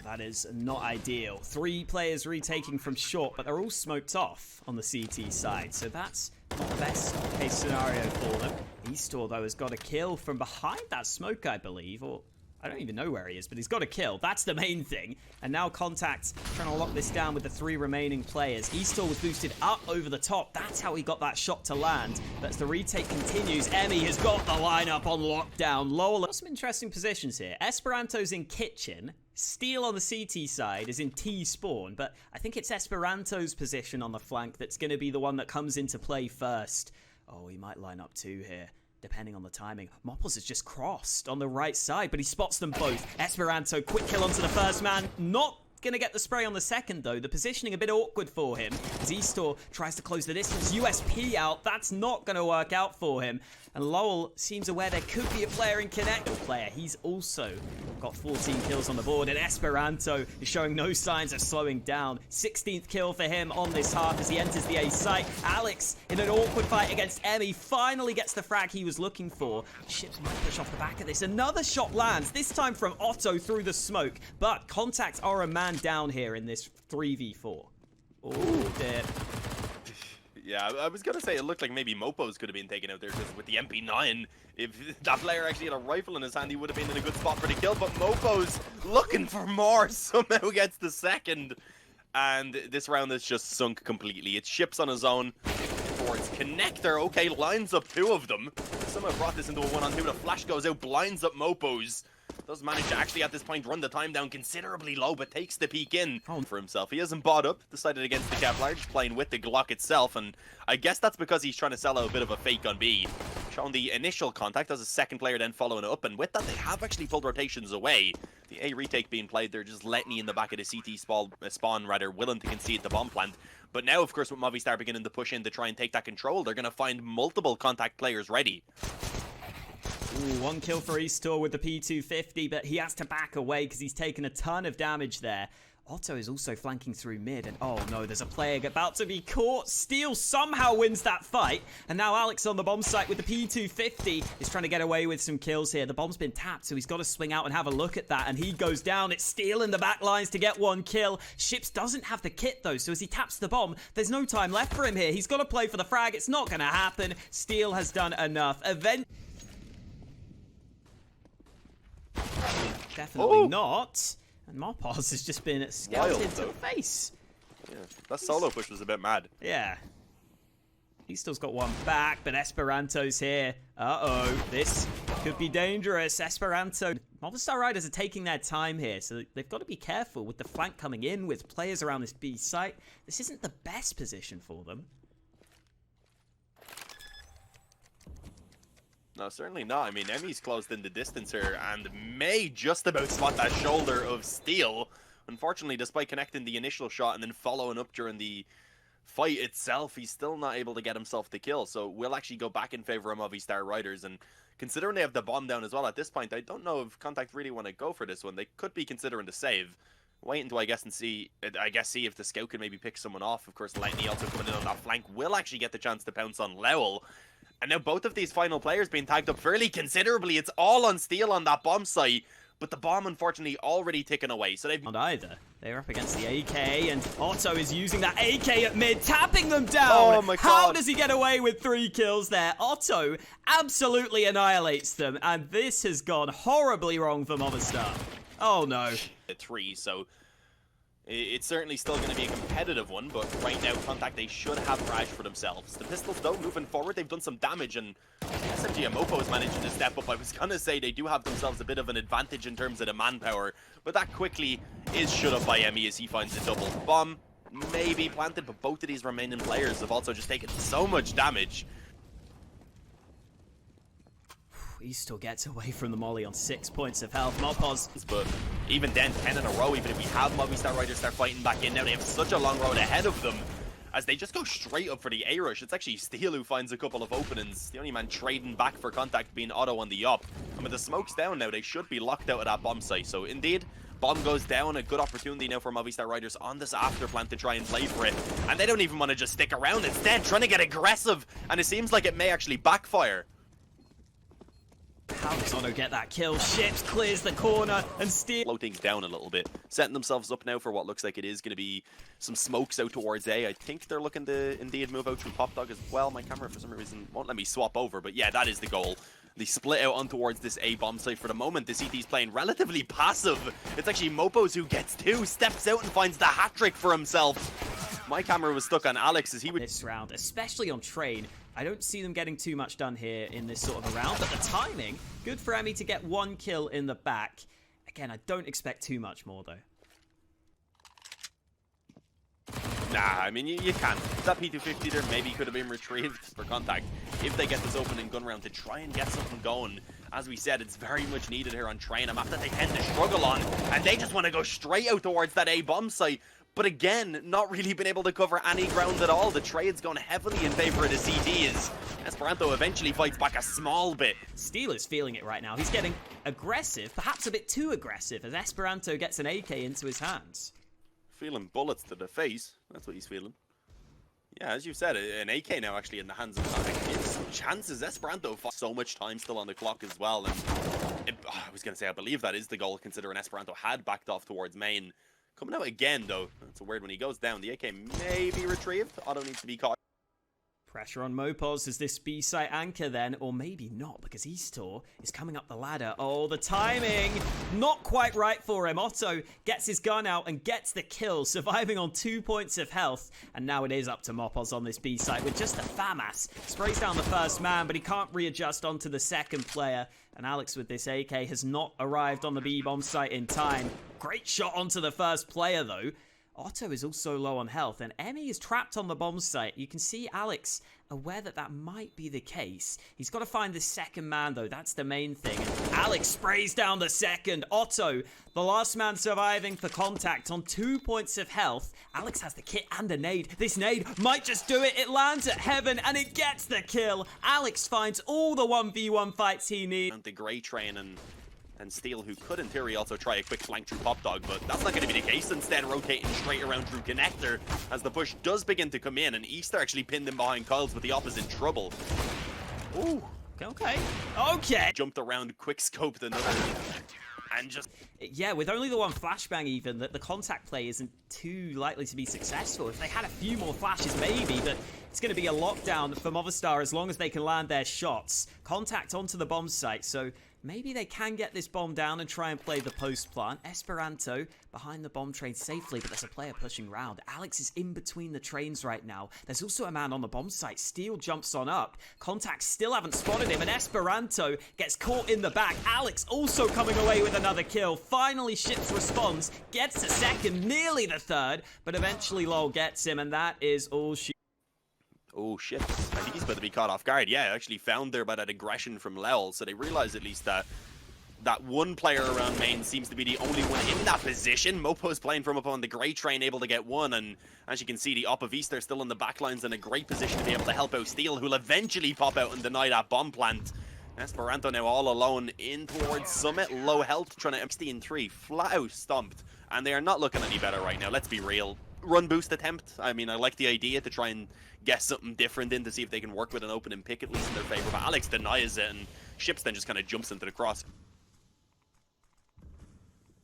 That is not ideal. 3 players retaking from short, but they're all smoked off on the CT side, so that's not the best case scenario for them. Eastor, though, has got a kill from behind that smoke, I believe, or I don't even know where he is, but he's got a kill. That's the main thing. And now Contact trying to lock this down with the 3 remaining players. Eastor was boosted up over the top. That's how he got that shot to land. But as the retake continues, Emmy has got the lineup on lockdown. Lowell, some interesting positions here. Esperanto's in kitchen. Steel on the CT side is in T spawn, but I think it's Esperanto's position on the flank that's going to be the one that comes into play first. Oh, he might line up 2 here, depending on the timing. Mapas has just crossed on the right side, but he spots them both. Esperanto, quick kill onto the first man. Not going to get the spray on the second, though. The positioning a bit awkward for him as Eastor tries to close the distance. USP out. That's not going to work out for him. And Lowell seems aware there could be a player in Connect. Player, he's also got 14 kills on the board, and Esperanto is showing no signs of slowing down. 16th kill for him on this half as he enters the A site. Alex, in an awkward fight against Emmy, finally gets the frag he was looking for. Ships might push off the back of this. Another shot lands, this time from Otto through the smoke, but Contacts are a man down here in this 3v4. Oh, dear. Yeah, I was going to say it looked like maybe Mopos could have been taken out there, because with the MP9, if that player actually had a rifle in his hand, he would have been in a good spot for the kill, but Mopos, looking for more, somehow gets the second. And this round is just sunk completely. It's ships on his own towards Connector. Okay, lines up 2 of them. Somehow brought this into a 1-on-2. The flash goes out, blinds up Mopos. Does manage to actually at this point run the time down considerably low, but takes the peek in for himself. He hasn't bought up, decided against the Kevlar, just playing with the Glock itself, and I guess that's because he's trying to sell out a bit of a fake on B. Showing the initial contact as a second player then following up, and with that they have actually pulled rotations away. The A retake being played, they're just letting in the back of the CT spawn rather, willing to concede the bomb plant. But now, of course, with Movistar beginning to push in to try and take that control, they're going to find multiple contact players ready. Ooh, 1 kill for Eastor with the P250, but he has to back away because he's taken a ton of damage there. Otto is also flanking through mid, and oh no, there's a player about to be caught. Steel somehow wins that fight, and now Alex on the bomb site with the P250 is trying to get away with some kills here. The bomb's been tapped, so he's got to swing out and have a look at that, and he goes down. It's Steel in the back lines to get 1 kill. Ships doesn't have the kit though, so as he taps the bomb, there's no time left for him here. He's got to play for the frag. It's not going to happen. Steel has done enough. Definitely not. And Mapas has just been scouted to the face. Yeah, that solo push was a bit mad. Yeah. He's still got 1 back, but Esperanto's here. Uh-oh, this could be dangerous. Esperanto. Movistar Riders are taking their time here, so they've got to be careful with the flank coming in with players around this B site. This isn't the best position for them. No, certainly not. I mean, Emmy's closed in the distance here and may just about spot that shoulder of Steel. Unfortunately, despite connecting the initial shot and then following up during the fight itself, he's still not able to get himself the kill. So we'll actually go back in favor of Movistar Riders. And considering they have the bomb down as well at this point, I don't know if Contact really want to go for this one. They could be considering the save. Wait until I guess see if the scout can maybe pick someone off. Of course, Lightning also coming in on that flank will actually get the chance to pounce on Lowell. And now both of these final players being tagged up fairly considerably. It's all on Steel on that bomb site. but the bomb, unfortunately, already ticking away. So they've... Not either. They're up against the AK, and Otto is using that AK at mid, tapping them down. Oh my God. How does he get away with 3 kills there? Otto absolutely annihilates them, and this has gone horribly wrong for Movistar. Oh no. 3, so it's certainly still going to be a competitive one, but right now, Contact, they should have Mirage for themselves. The Pistols, though, moving forward, they've done some damage, and SMG and Mopo is managing to step up. I was going to say they do have themselves a bit of an advantage in terms of the manpower, but that quickly is shut up by Emmy as he finds a double bomb. Maybe planted, but both of these remaining players have also just taken so much damage. He still gets away from the molly on 6 points of health. Mapas. But even then, 10 in a row, even if we have Movistar Riders start fighting back in now, they have such a long road ahead of them as they just go straight up for the A-rush. It's actually Steel who finds a couple of openings. The only man trading back for Contact being Otto on the up. And with the smokes down now, they should be locked out of that bomb site. So indeed, bomb goes down. A good opportunity now for Movistar Riders on this after plant to try and play for it. And they don't even want to just stick around. Instead, trying to get aggressive. And it seems like it may actually backfire. How does Otto get that kill? Ships clears the corner and Steel. Slow things down a little bit. Setting themselves up now for what looks like it is going to be some smokes out towards A. I think they're looking to indeed move out through Pop Dog as well. My camera for some reason won't let me swap over, but yeah, that is the goal. They split out on towards this A bomb site for the moment. The CT's playing relatively passive. It's actually Mopos who gets 2, steps out and finds the hat-trick for himself. My camera was stuck on Alex as he would... This round, especially on Train, I don't see them getting too much done here in this sort of a round, but the timing, good for Emmy to get 1 kill in the back. Again, I don't expect too much more, though. Nah, I mean, you can. That P250 there maybe could have been retrieved for Contact if they get this opening gun round to try and get something going. As we said, it's very much needed here on Train, a map that they tend to struggle on, and they just want to go straight out towards that A bomb site. But again, not really been able to cover any ground at all. The trade's gone heavily in favor of the CTs. Esperanto eventually fights back a small bit. Steel is feeling it right now. He's getting aggressive, perhaps a bit too aggressive, as Esperanto gets an AK into his hands. Feeling bullets to the face. That's what he's feeling. Yeah, as you said, an AK now actually in the hands of Contact gives some chances. Esperanto fought so much time still on the clock as well. And I was going to say, I believe that is the goal, considering Esperanto had backed off towards main. Coming out again, though. That's a weird when he goes down. The AK may be retrieved. Otto needs to be caught. Pressure on Mopos. Is this B-site anchor then? Or maybe not, because Eastor is coming up the ladder. Oh, the timing! Not quite right for him. Otto gets his gun out and gets the kill, surviving on 2 points of health. And now it is up to Mopos on this B-site with just a FAMAS. Sprays down the first man, but he can't readjust onto the second player. And Alex with this AK has not arrived on the B-bomb site in time. Great shot onto the first player, though. Otto is also low on health, and Emmy is trapped on the bomb site. You can see Alex aware that that might be the case. He's got to find the second man, though. That's the main thing. And Alex sprays down the second. Otto, the last man surviving for Contact on 2 points of health. Alex has the kit and a nade. This nade might just do it. It lands at heaven, and it gets the kill. Alex finds all the 1v1 fights he needs. The Grey Train and Steel, who could in theory also try a quick flank through Pop Dog, but that's not going to be the case. Instead, rotating straight around through Connector as the push does begin to come in, and Easter actually pinned him behind Kyles with the opposite trouble. Ooh. Okay. Jumped around, quick scoped another, and just... Yeah, with only the one flashbang even, that the Contact play isn't too likely to be successful. If they had a few more flashes, maybe, but it's going to be a lockdown for Movistar as long as they can land their shots. Contact onto the bomb site, so maybe they can get this bomb down and try and play the post plant. Esperanto behind the bomb train safely, but there's a player pushing round. Alex is in between the trains right now. There's also a man on the bomb site. Steel jumps on up. Contact still haven't spotted him, and Esperanto gets caught in the back. Alex also coming away with another kill. Finally, Ships responds, gets a second, nearly the third, but eventually Lol gets him, and that is all she... Oh shit, I think he's about to be caught off guard. Yeah, actually found there by that aggression from Lowell, so they realize at least that that one player around main seems to be the only one in that position. Mopo's playing from up on the Grey Train, able to get one, and as you can see, the Op of East, they're still in the backlines in a great position to be able to help out Steel, who'll eventually pop out and deny that bomb plant. Esperanto now all alone in towards Summit, low health, trying to empty in 3, flat out stomped, and they are not looking any better right now, let's be real. Run boost attempt, I mean, I like the idea to try and get something different in to see if they can work with an opening pick at least in their favor, but Alex denies it, and Ships then just kind of jumps into the cross.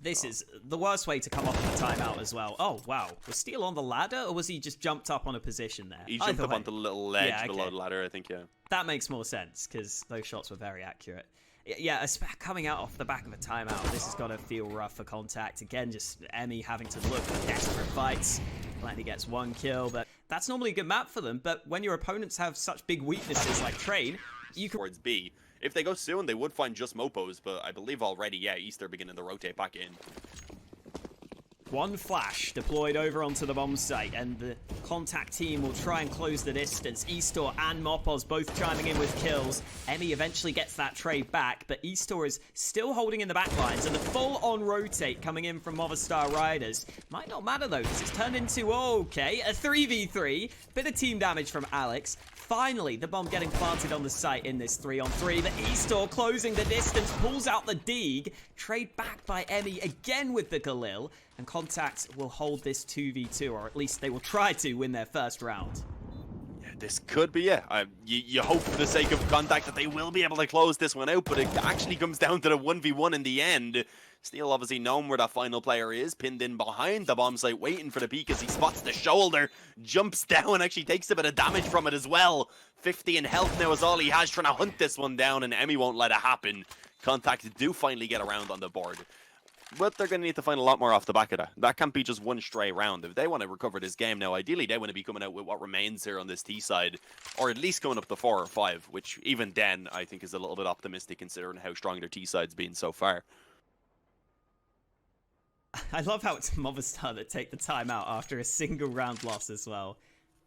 This is the worst way to come off the timeout as well. Oh, wow. Was Steel on the ladder, or was he just jumped up on a position there? He jumped up onto the little ledge below the ladder, I think, yeah. That makes more sense, because those shots were very accurate. Yeah, coming out off the back of a timeout, this has got to feel rough for Contact. Again, just Emmy having to look for desperate fights. Glad he gets one kill, but that's normally a good map for them. But when your opponents have such big weaknesses like Train, you can... Towards B. If they go soon, they would find just Mopos, but I believe already, yeah, East are beginning to rotate back in. One flash deployed over onto the bomb site, and the Contact team will try and close the distance. Eastor and Mapas both chiming in with kills. Emmy eventually gets that trade back, but Eastor is still holding in the back lines, and the full-on rotate coming in from Movistar Riders might not matter though, because it's turned into, okay, a 3v3. Bit of team damage from Alex. Finally, the bomb getting planted on the site in this 3-on-3, but Eastor closing the distance, pulls out the Deeg. Trade back by Emmy again with the Galil, and Contact will hold this 2v2, or at least they will try to win their first round. Yeah, this could be it. You hope for the sake of Contact that they will be able to close this one out, but it actually comes down to the 1v1 in the end. Steel obviously knowing where that final player is, pinned in behind the bomb site, waiting for the peek as he spots the shoulder, jumps down, actually takes a bit of damage from it as well. 50 in health now is all he has, trying to hunt this one down, and Emmy won't let it happen. Contact do finally get around on the board. But they're going to need to find a lot more off the back of that. That can't be just one stray round. If they want to recover this game now, ideally they want to be coming out with what remains here on this T side, or at least going up to 4 or 5, which even then I think is a little bit optimistic considering how strong their T side's been so far. I love how it's Movistar that take the timeout after a single round loss as well.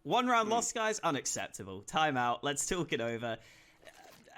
One round loss, guys, unacceptable. Timeout, let's talk it over.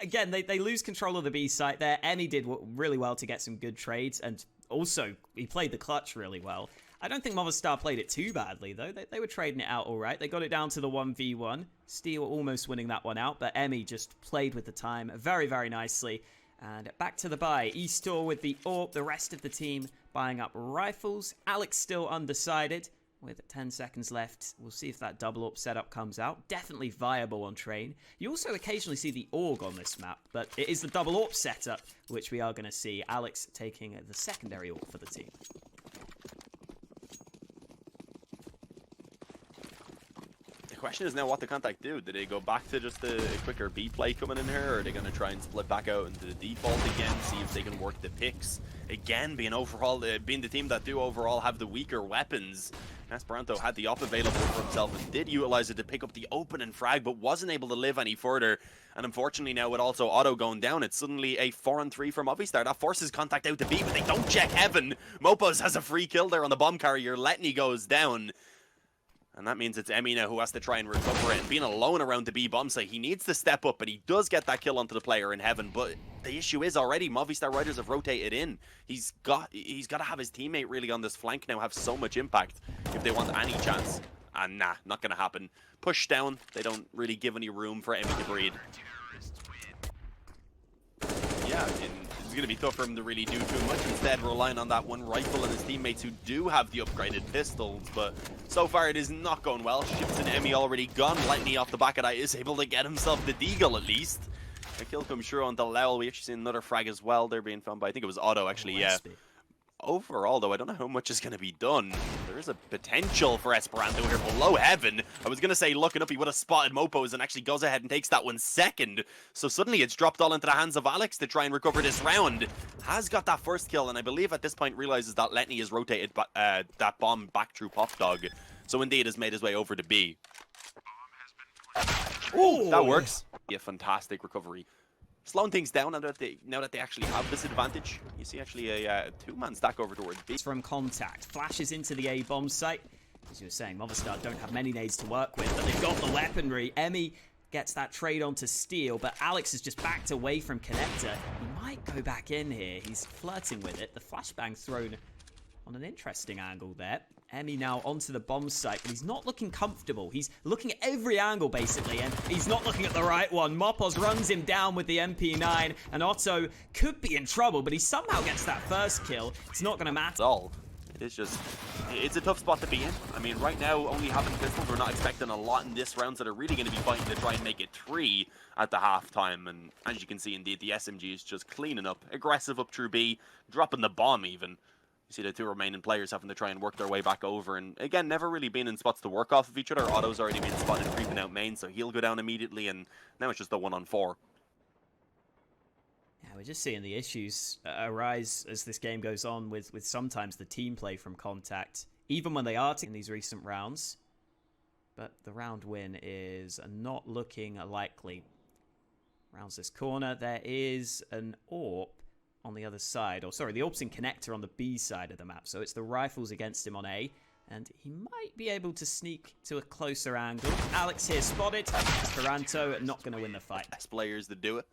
Again, they lose control of the B site there. Emmy did really well to get some good trades, and also he played the clutch really well. I don't think Movistar played it too badly, though. They were trading it out all right. They got it down to the 1v1. Steel almost winning that one out, but Emmy just played with the time very, very nicely. And back to the buy. Eastor with the AWP, the rest of the team buying up rifles. Alex still undecided with 10 seconds left. We'll see if that double AWP setup comes out. Definitely viable on Train. You also occasionally see the AUG on this map, but it is the double AWP setup, which we are going to see. Alex taking the secondary AWP for the team. The question is now what the Contact do. Do they go back to just a quicker B play coming in here, or are they going to try and split back out into the default again, see if they can work the picks? Again, being the team that do overall have the weaker weapons. Esperanto had the op available for himself and did utilize it to pick up the opening frag, but wasn't able to live any further. And unfortunately now with also Otto going down, it's suddenly a 4-on-3 for Movistar. That forces Contact out to B, but they don't check Heaven. Mopos has a free kill there on the bomb carrier. Letney goes down. And that means it's Emmy now who has to try and recover it. And being alone around the B bomb site, he needs to step up, and he does get that kill onto the player in Heaven. But the issue is already Movistar Riders have rotated in. He's got to have his teammate really on this flank now have so much impact if they want any chance. And nah, not going to happen. Push down. They don't really give any room for Emmy to breathe. Yeah, it's going to be tough for him to really do too much. Instead, relying on that one rifle and his teammates who do have the upgraded pistols. But so far, it is not going well. Ships and Emmy already gone. Lightning off the back of that is able to get himself the deagle at least. A kill comes through onto Lowell. We actually see another frag as well. They're being found by, I think it was Otto actually, yeah. Overall, though, I don't know how much is going to be done. There is a potential for Esperanto here below Heaven. I was going to say, looking up, he would have spotted Mopos and actually goes ahead and takes that one second. So suddenly it's dropped all into the hands of Alex to try and recover this round. Has got that first kill, and I believe at this point realizes that Letney has rotated that bomb back through Pop Dog. So indeed has made his way over to B. Oh, that works. Yeah, fantastic recovery. Slowing things down now that they actually have this advantage. You see actually a two-man stack over towards B. From Contact. Flashes into the A bomb site. As you were saying, Movistar don't have many nades to work with, but they've got the weaponry. Emmy gets that trade onto Steel, but Alex is just backed away from Connector. He might go back in here. He's flirting with it. The flashbang thrown on an interesting angle there. Emmy now onto the bomb site, but he's not looking comfortable. He's looking at every angle, basically, and he's not looking at the right one. Mapas runs him down with the MP9, and Otto could be in trouble, but he somehow gets that first kill. It's not going to matter. It's a tough spot to be in. I mean, right now, only having pistols, we're not expecting a lot in this round, so they're really going to be fighting to try and make it 3 at the halftime. And as you can see, indeed, the SMG is just cleaning up. Aggressive up through B, dropping the bomb even. You see the two remaining players having to try and work their way back over, and again, never really been in spots to work off of each other. Otto's already been spotted creeping out main, so he'll go down immediately, and now it's just a 1-on-4. Yeah, we're just seeing the issues arise as this game goes on with sometimes the team play from Contact, even when they are in these recent rounds. But the round win is not looking likely. Rounds this corner, there is an AWP on the other side. Or sorry, the AWP's in connector on the B side of the map. So it's the rifles against him on A. And he might be able to sneak to a closer angle. Alex here spotted. Esperanto not going to win the fight. Best players that do it.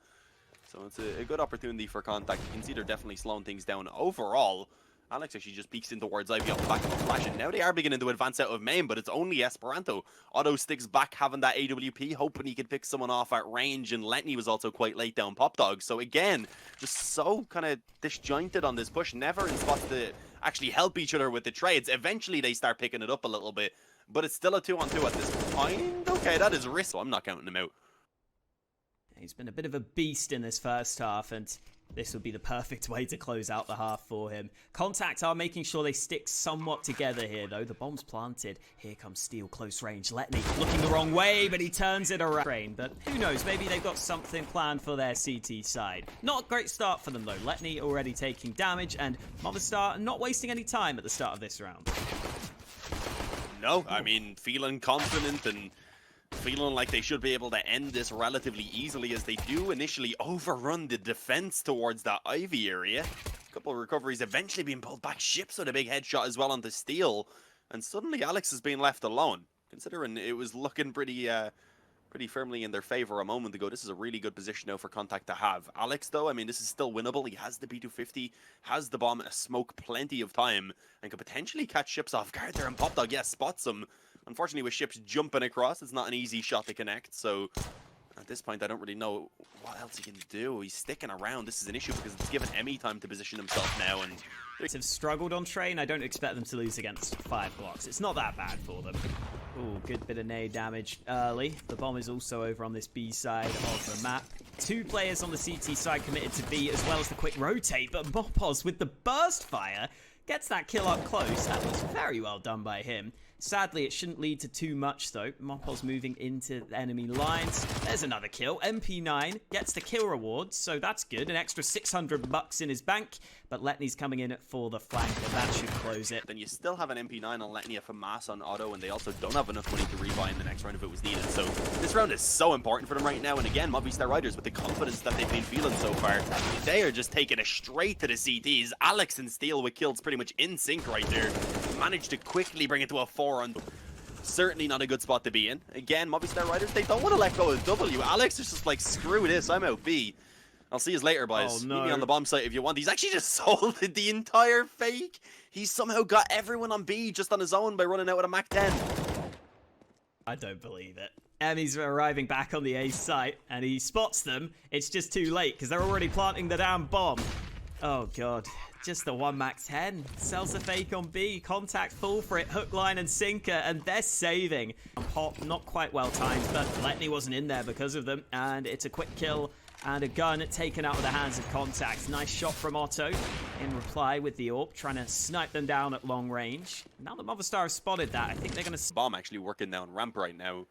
So it's a good opportunity for Contact. You can see they're definitely slowing things down overall. Alex actually just peeks in towards Ivy off the back of a flash, and now they are beginning to advance out of main, but it's only Esperanto. Otto sticks back, having that AWP, hoping he could pick someone off at range, and Letney was also quite late down Pop Dog. So again, just so kind of disjointed on this push, never in spots to actually help each other with the trades. Eventually they start picking it up a little bit, but it's still a 2-on-2 at this point. Okay, that is risk, so I'm not counting him out. He's been a bit of a beast in this first half, and this would be the perfect way to close out the half for him. Contact are making sure they stick somewhat together here, though. The bomb's planted. Here comes Steel, close range. Letney looking the wrong way, but he turns it around. But who knows? Maybe they've got something planned for their CT side. Not a great start for them, though. Letney already taking damage, and Movistar not wasting any time at the start of this round. No, I mean, feeling confident and feeling like they should be able to end this relatively easily, as they do initially overrun the defense towards that Ivy area. A couple of recoveries eventually being pulled back. Ships with a big headshot as well onto Steel. And suddenly Alex is being left alone. Considering it was looking pretty firmly in their favor a moment ago, this is a really good position now for Contact to have. Alex, though, I mean, this is still winnable. He has the B250, has the bomb, a smoke plenty of time, and could potentially catch Ships off guard there. And Pop Dog, yes, spots him. Unfortunately, with Ships jumping across, it's not an easy shot to connect, so at this point, I don't really know what else he can do. He's sticking around. This is an issue because it's given Emmy time to position himself now, and have struggled on train. I don't expect them to lose against 5 blocks. It's not that bad for them. Ooh, good bit of nade damage early. The bomb is also over on this B side of the map. 2 players on the CT side committed to B, as well as the quick rotate, but Mapas with the burst fire gets that kill up close. That was very well done by him. Sadly, it shouldn't lead to too much, though. Mapas moving into the enemy lines. There's another kill. MP9 gets the kill reward, so that's good. An extra 600 bucks in his bank, but Letney's coming in for the flank, and that should close it. Then you still have an MP9 on Letney, a FAMAS on Otto, and they also don't have enough money to rebuy in the next round if it was needed. So this round is so important for them right now, and again, Movistar Riders, with the confidence that they've been feeling so far, they are just taking it straight to the CTs. Alex and Steel with kills pretty much in sync right there. Managed to quickly bring it to a 4-on. Certainly not a good spot to be in. Again, Movistar Riders, they don't want to let go of W. Alex is just like, screw this, I'm out B. I'll see you later, boys. Oh, no. Meet me on the bomb site if you want. He's actually just sold the entire fake. He's somehow got everyone on B just on his own by running out with a Mac 10. I don't believe it. Emmy's arriving back on the A site, and he spots them. It's just too late, because they're already planting the damn bomb. Oh, God. Just the 1 Mac 10. Sells the fake on B. Contact full for it. Hook, line, and sinker. And they're saving. Pop, not quite well timed, but Letney wasn't in there because of them. And it's a quick kill and a gun taken out of the hands of Contact. Nice shot from Otto in reply with the AWP, trying to snipe them down at long range. Now that Movistar has spotted that, I think they're going to... Bomb actually working down ramp right now.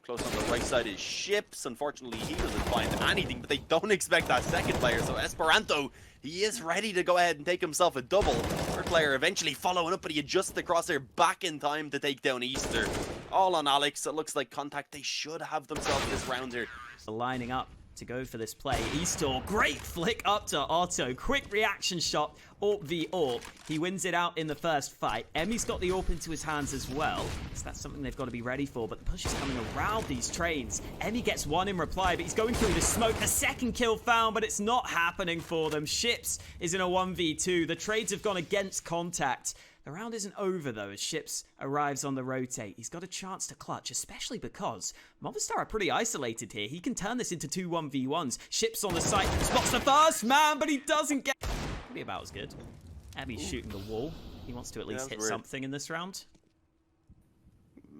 Close on the right side is Ships. Unfortunately, he doesn't find anything, but they don't expect that second player. So Esperanto, he is ready to go ahead and take himself a double. Third player eventually following up, but he adjusts the crosshair back in time to take down Easter. All on Alex. It looks like Contact, they should have themselves this round here. Lining up to go for this play. Easter, great flick up to Otto. Quick reaction shot, AWP v AWP. He wins it out in the first fight. Emmy's got the AWP into his hands as well, so that's something they've got to be ready for, but the push is coming around these trains. Emmy gets one in reply, but he's going through the smoke. The second kill found, but it's not happening for them. Ships is in a 1v2. The trades have gone against Contact. The round isn't over, though, as Ships arrives on the rotate. He's got a chance to clutch, especially because Movistar are pretty isolated here. He can turn this into 2 1v1s. Ships on the site, spots the first man, but he doesn't get... Could be about as good. Emmy's shooting the wall. He wants to at least hit something in this round.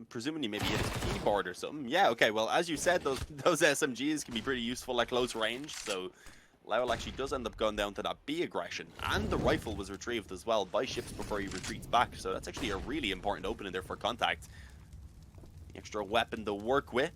Presuming he maybe hit his keyboard or something. Yeah, okay, well, as you said, those SMGs can be pretty useful at close range, so Lowell actually does end up going down to that B aggression, and the rifle was retrieved as well by Ships before he retreats back, so that's actually a really important opening there for Contact. The extra weapon to work with.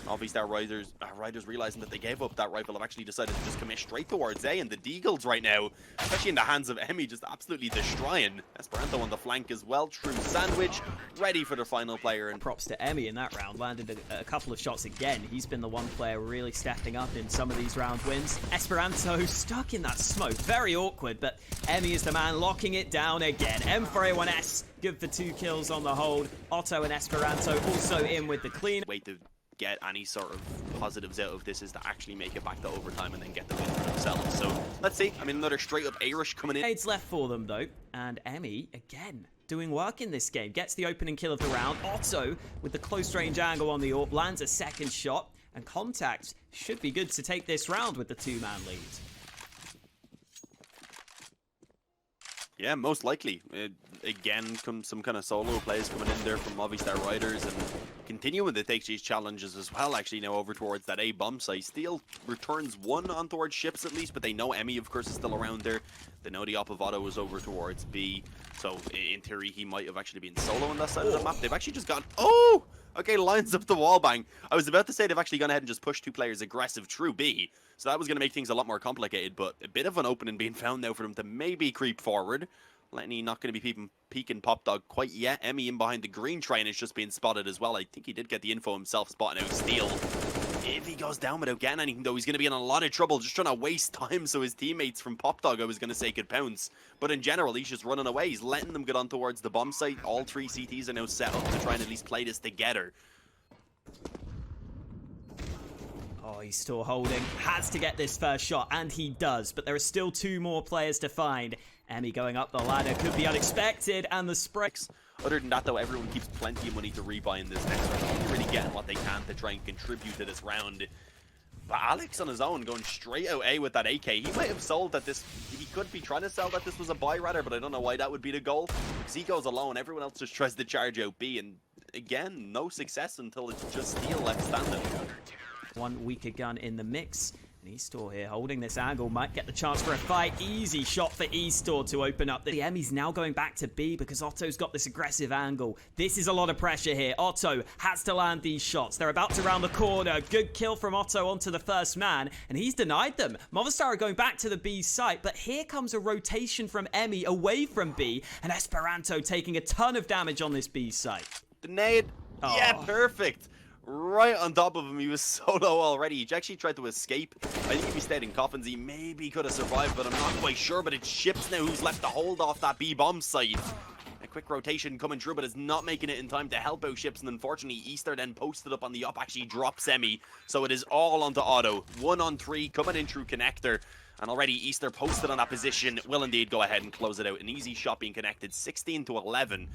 Movistar riders realizing that they gave up that rifle have actually decided to just commit straight towards A, and the Deagles right now, especially in the hands of Emmy, just absolutely destroying. Esperanto on the flank as well, true sandwich, ready for the final player. And props to Emmy in that round, landed a couple of shots again. He's been the one player really stepping up in some of these round wins. Esperanto stuck in that smoke, very awkward, but Emmy is the man locking it down again. M4A1S, good for 2 kills on the hold. Otto and Esperanto also in with the clean. Way to get any sort of positives out of this is to actually make it back to overtime and then get the win for themselves. So let's see. I mean, another straight up A-rush coming in. Aids left for them though, and Emmy again doing work in this game. Gets the opening kill of the round. Otto with the close range angle on the AWP lands a second shot, and Contact should be good to take this round with the 2-man lead. Yeah, most likely. Again, some kind of solo plays coming in there from Movistar riders and continuing to take these challenges as well. Actually, now over towards that A bomb site. Steel returns one on towards Ships at least, but they know Emmy, of course, is still around there. They know the op of Otto is over towards B, so in theory, he might have actually been solo on that side of the map. They've actually just gone, oh! Okay, lines up the wall bang. I was about to say they've actually gone ahead and just pushed 2 players aggressive through B, so that was going to make things a lot more complicated, but a bit of an opening being found now for them to maybe creep forward. Lenny not going to be peeking Pop Dog quite yet. Emmy in behind the green train is just being spotted as well. I think he did get the info himself, spotting out Steel. If he goes down without getting anything, though, he's going to be in a lot of trouble, just trying to waste time so his teammates from Pop Dog, I was going to say, could pounce. But in general, he's just running away. He's letting them get on towards the bomb site. All 3 CTs are now set up to try and at least play this together. Oh, he's still holding. Has to get this first shot, and he does. But there are still 2 more players to find. Emmy going up the ladder could be unexpected, and the spray. Other than that, though, everyone keeps plenty of money to rebuy in this next round. They're really getting what they can to try and contribute to this round. But Alex on his own, going straight out A with that AK. He might have sold that this... He could be trying to sell that this was a buy, rather, but I don't know why that would be the goal. Because he goes alone, everyone else just tries to charge out B, and again, no success until it's just Steel left standing. 1 weaker gun in the mix. And Estor here holding this angle, might get the chance for a fight. Easy shot for Estor to open up. The Emmy's now going back to B because Otto's got this aggressive angle. This is a lot of pressure here. Otto has to land these shots. They're about to round the corner. Good kill from Otto onto the first man, and he's denied them. Movistar are going back to the B site, but here comes a rotation from Emmy away from B, and Esperanto taking a ton of damage on this B site. The nade. Oh. Yeah, perfect. Right on top of him, he was solo already. He actually tried to escape. I think if he stayed in coffins, he maybe could have survived, but I'm not quite sure. But it's Ships now who's left to hold off that B bomb site. A quick rotation coming through, but is not making it in time to help out Ships. And unfortunately, Easter then posted up on the up, actually drops Emmy. So it is all onto Otto. 1 on 3 coming in through connector. And already Easter posted on that position will indeed go ahead and close it out. An easy shot being connected, 16 to 11.